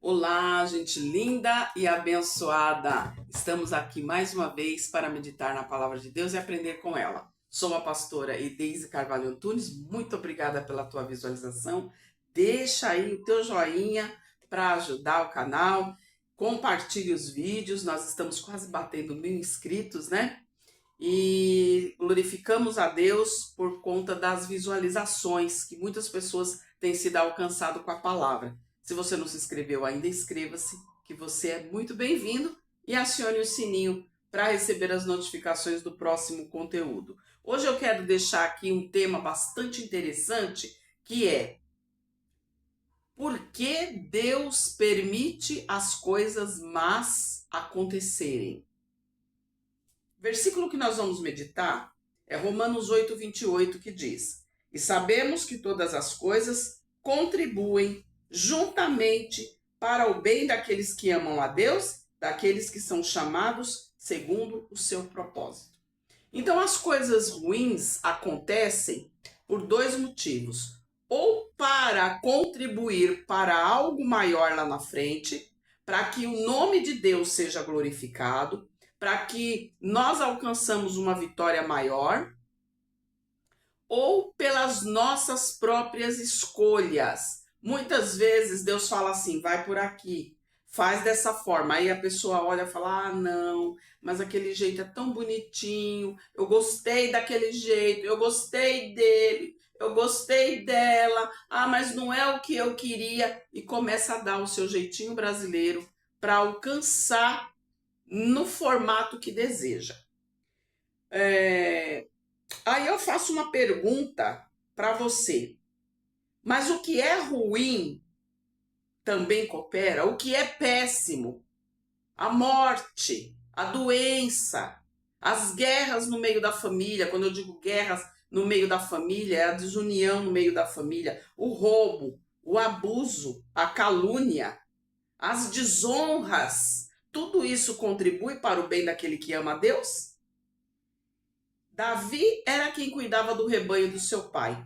Olá, gente linda e abençoada! Estamos aqui mais uma vez para meditar na palavra de Deus e aprender com ela. Sou a pastora Edeise Carvalho Antunes, muito obrigada pela tua visualização. Deixa aí o teu joinha para ajudar o canal, compartilhe os vídeos, nós estamos quase batendo 1000 inscritos, né? E glorificamos a Deus por conta das visualizações que muitas pessoas têm sido alcançadas com a palavra. Se você não se inscreveu ainda, inscreva-se, que você é muito bem-vindo e acione o sininho para receber as notificações do próximo conteúdo. Hoje eu quero deixar aqui um tema bastante interessante, que é: por que Deus permite as coisas más acontecerem? O versículo que nós vamos meditar é Romanos 8:28, que diz: E sabemos que todas as coisas contribuem juntamente para o bem daqueles que amam a Deus, daqueles que são chamados segundo o seu propósito. Então, as coisas ruins acontecem por dois motivos: ou para contribuir para algo maior lá na frente, para que o nome de Deus seja glorificado, para que nós alcançamos uma vitória maior, ou pelas nossas próprias escolhas. Muitas vezes Deus fala assim: vai por aqui, faz dessa forma. Aí a pessoa olha e fala: ah, não, mas aquele jeito é tão bonitinho, eu gostei daquele jeito, eu gostei dele, eu gostei dela, ah, mas não é o que eu queria. E começa a dar o seu jeitinho brasileiro para alcançar no formato que deseja. Aí eu faço uma pergunta para você: mas o que é ruim também coopera? O que é péssimo? A morte, a doença, as guerras no meio da família. Quando eu digo guerras no meio da família, é a desunião no meio da família, o roubo, o abuso, a calúnia, as desonras. Tudo isso contribui para o bem daquele que ama a Deus? Davi era quem cuidava do rebanho do seu pai.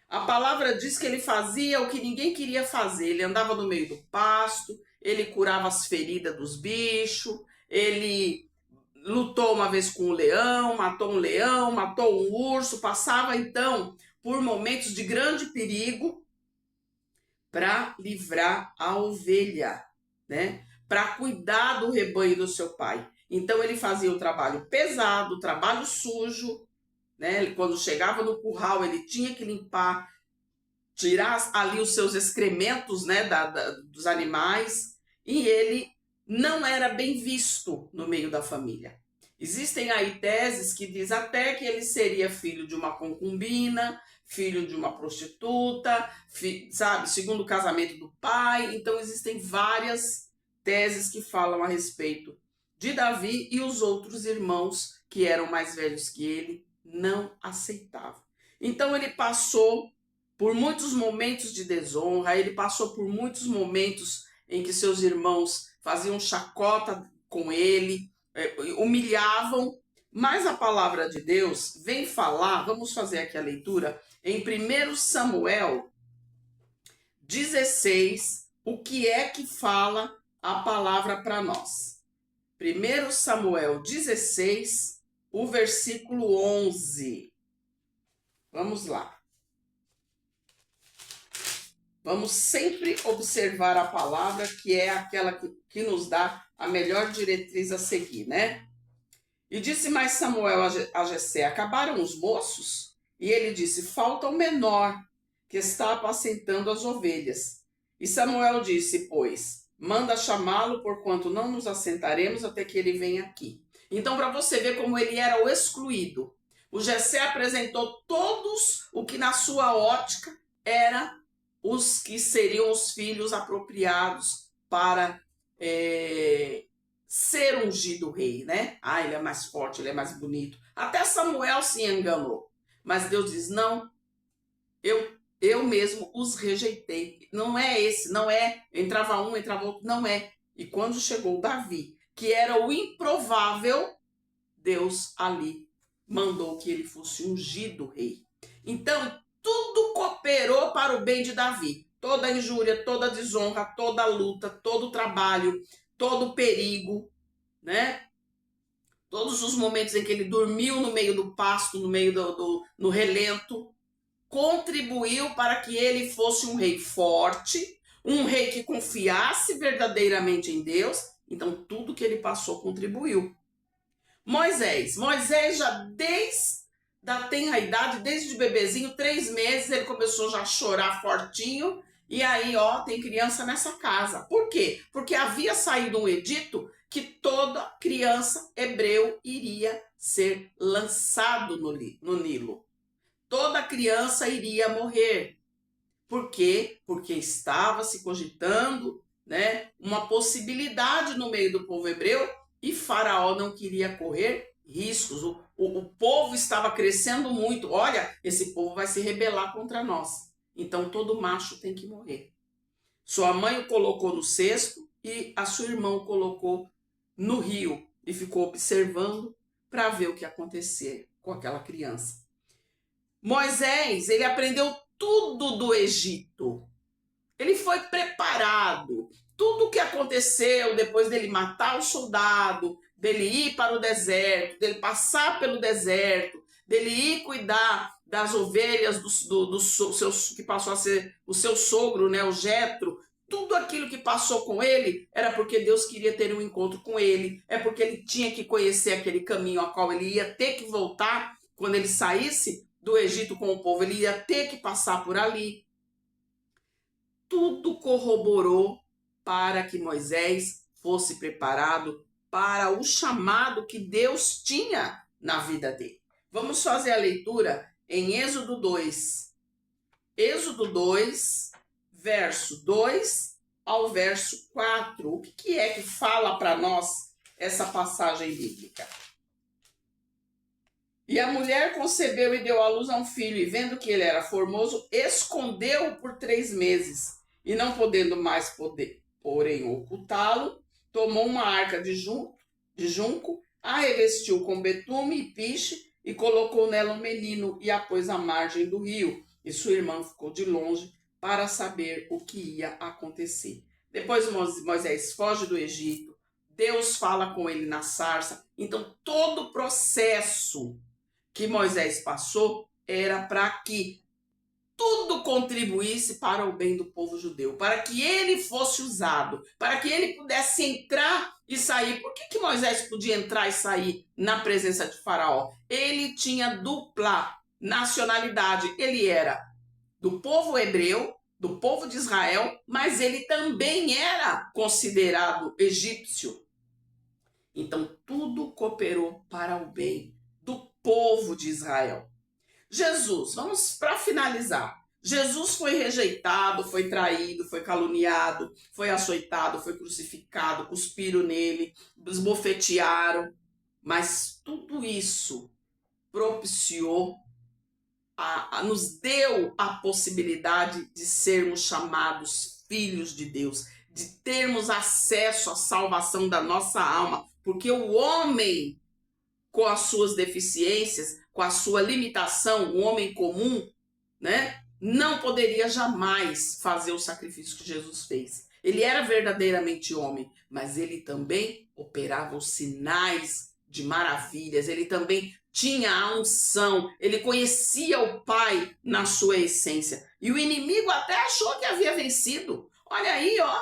A palavra diz que ele fazia o que ninguém queria fazer. Ele andava no meio do pasto, ele curava as feridas dos bichos, ele lutou uma vez com um leão, matou um urso, passava então por momentos de grande perigo para livrar a ovelha, né? Para cuidar do rebanho do seu pai. Então ele fazia o trabalho pesado, o trabalho sujo, né? Ele, quando chegava no curral, ele tinha que limpar, tirar ali os seus excrementos, né, dos animais, e ele não era bem visto no meio da família. Existem aí teses que diz até que ele seria filho de uma concubina, filho de uma prostituta, sabe, segundo o casamento do pai. Então existem várias teses que falam a respeito de Davi, e os outros irmãos que eram mais velhos que ele não aceitavam. Então ele passou por muitos momentos de desonra, ele passou por muitos momentos em que seus irmãos faziam chacota com ele, humilhavam, mas a palavra de Deus vem falar, vamos fazer aqui a leitura, em 1 Samuel 16, o que é que fala a palavra para nós. 1 Samuel 16, o versículo 11. Vamos lá. Vamos sempre observar a palavra, que é aquela que nos dá a melhor diretriz a seguir, né? E disse mais Samuel a Jessé: acabaram os moços? E ele disse: falta o menor, que está apacentando as ovelhas. E Samuel disse: pois, manda chamá-lo, porquanto não nos assentaremos até que ele venha aqui. Então, para você ver como ele era o excluído, o Jessé apresentou todos o que na sua ótica era os que seriam os filhos apropriados para ser ungido rei, né? Ah, ele é mais forte, ele é mais bonito. Até Samuel se enganou. Mas Deus diz: não, eu mesmo os rejeitei. Não é esse, não é. Entrava um, entrava outro, não é. E quando chegou Davi, que era o improvável, Deus ali mandou que ele fosse ungido rei. Então, tudo cooperou para o bem de Davi. toda injúria, toda desonra, toda luta, todo trabalho, todo perigo, né? Todos os momentos em que ele dormiu no meio do pasto, no meio no relento, contribuiu para que ele fosse um rei forte, um rei que confiasse verdadeiramente em Deus. Então, tudo que ele passou contribuiu. Moisés já desde a tenra idade, desde bebezinho, 3 meses, ele começou já a chorar fortinho. E aí, ó, tem criança nessa casa. Por quê? Porque havia saído um edito que toda criança hebreu iria ser lançado no Nilo. Toda criança iria morrer. Por quê? Porque estava se cogitando, né, uma possibilidade no meio do povo hebreu e Faraó não queria correr riscos. O povo estava crescendo muito. Olha, esse povo vai se rebelar contra nós. Então todo macho tem que morrer. Sua mãe o colocou no cesto e a sua irmã o colocou no rio e ficou observando para ver o que ia acontecer com aquela criança. Moisés, ele aprendeu tudo do Egito. Ele foi preparado. Tudo o que aconteceu depois dele matar o soldado, dele ir para o deserto, dele passar pelo deserto, dele ir cuidar das ovelhas que passou a ser o seu sogro, né, o Jetro. Tudo aquilo que passou com ele era porque Deus queria ter um encontro com ele, é porque ele tinha que conhecer aquele caminho ao qual ele ia ter que voltar quando ele saísse do Egito com o povo, ele ia ter que passar por ali. Tudo corroborou para que Moisés fosse preparado para o chamado que Deus tinha na vida dele. Vamos fazer a leitura em Êxodo 2. Êxodo 2, verso 2 ao verso 4. O que é que fala para nós essa passagem bíblica? E a mulher concebeu e deu à luz a um filho, e vendo que ele era formoso, escondeu-o por 3 meses. E não podendo mais porém ocultá-lo, tomou uma arca de junco, a revestiu com betume e piche, e colocou nela um menino, e a pôs à margem do rio. E sua irmã ficou de longe para saber o que ia acontecer. Depois Moisés foge do Egito, Deus fala com ele na sarça. Então todo o processo que Moisés passou era para que tudo contribuísse para o bem do povo judeu, para que ele fosse usado, para que ele pudesse entrar e sair. Por que Moisés podia entrar e sair na presença de Faraó? Ele tinha dupla nacionalidade, ele era do povo hebreu, do povo de Israel, mas ele também era considerado egípcio. Então tudo cooperou para o bem do povo de Israel. Jesus, vamos para finalizar. Jesus foi rejeitado, foi traído, foi caluniado, foi açoitado, foi crucificado, cuspiram nele, esbofetearam. Mas tudo isso propiciou, nos deu a possibilidade de sermos chamados filhos de Deus, de termos acesso à salvação da nossa alma, porque o homem, com as suas deficiências, com a sua limitação, o homem comum, né, não poderia jamais fazer o sacrifício que Jesus fez. Ele era verdadeiramente homem, mas ele também operava os sinais de maravilhas, ele também tinha a unção, ele conhecia o Pai na sua essência. E o inimigo até achou que havia vencido. Olha aí, ó.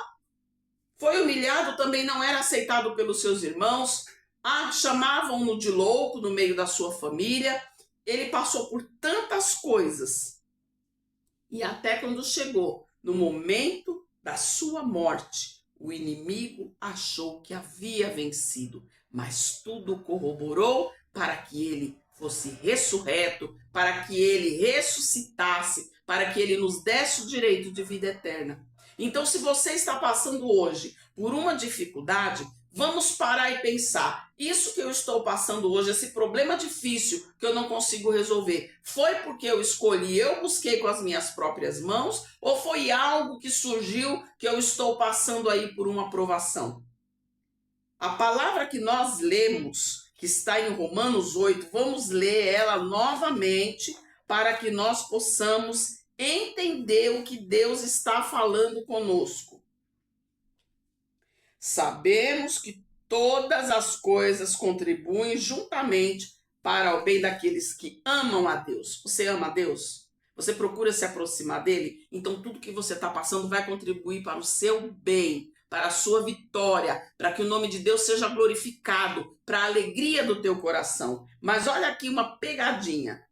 Foi humilhado, também não era aceitado pelos seus irmãos, chamavam-no de louco no meio da sua família. Ele passou por tantas coisas. E até quando chegou no momento da sua morte, o inimigo achou que havia vencido. Mas tudo corroborou para que ele fosse ressurreto, para que ele ressuscitasse, para que ele nos desse o direito de vida eterna. Então, se você está passando hoje por uma dificuldade, vamos parar e pensar, isso que eu estou passando hoje, esse problema difícil que eu não consigo resolver, foi porque eu escolhi, eu busquei com as minhas próprias mãos, ou foi algo que surgiu que eu estou passando aí por uma provação? A palavra que nós lemos, que está em Romanos 8, vamos ler ela novamente para que nós possamos entender o que Deus está falando conosco. Sabemos que todas as coisas contribuem juntamente para o bem daqueles que amam a Deus. Você ama a Deus? Você procura se aproximar dele? Então tudo que você está passando vai contribuir para o seu bem, para a sua vitória, para que o nome de Deus seja glorificado, para a alegria do teu coração. Mas olha aqui uma pegadinha.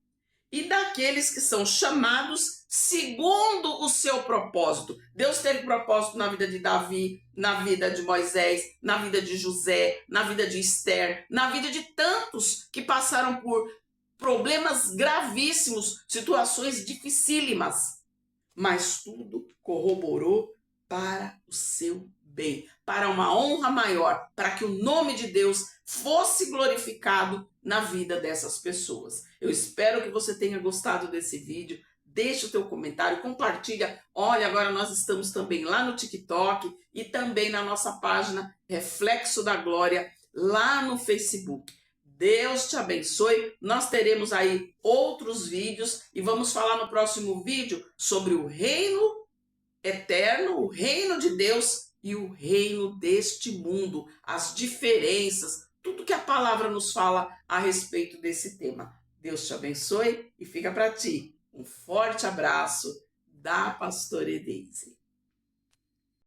E daqueles que são chamados segundo o seu propósito. Deus teve propósito na vida de Davi, na vida de Moisés, na vida de José, na vida de Esther, na vida de tantos que passaram por problemas gravíssimos, situações dificílimas. Mas tudo corroborou para o seu bem, para uma honra maior, para que o nome de Deus fosse glorificado na vida dessas pessoas. Eu espero que você tenha gostado desse vídeo. Deixa o teu comentário, compartilha. Olha, agora nós estamos também lá no TikTok e também na nossa página Reflexo da Glória, lá no Facebook. Deus te abençoe. Nós teremos aí outros vídeos e vamos falar no próximo vídeo sobre o reino eterno, o reino de Deus e o reino deste mundo, as diferenças, tudo que a palavra nos fala a respeito desse tema. Deus te abençoe e fica para ti um forte abraço da pastora Deise.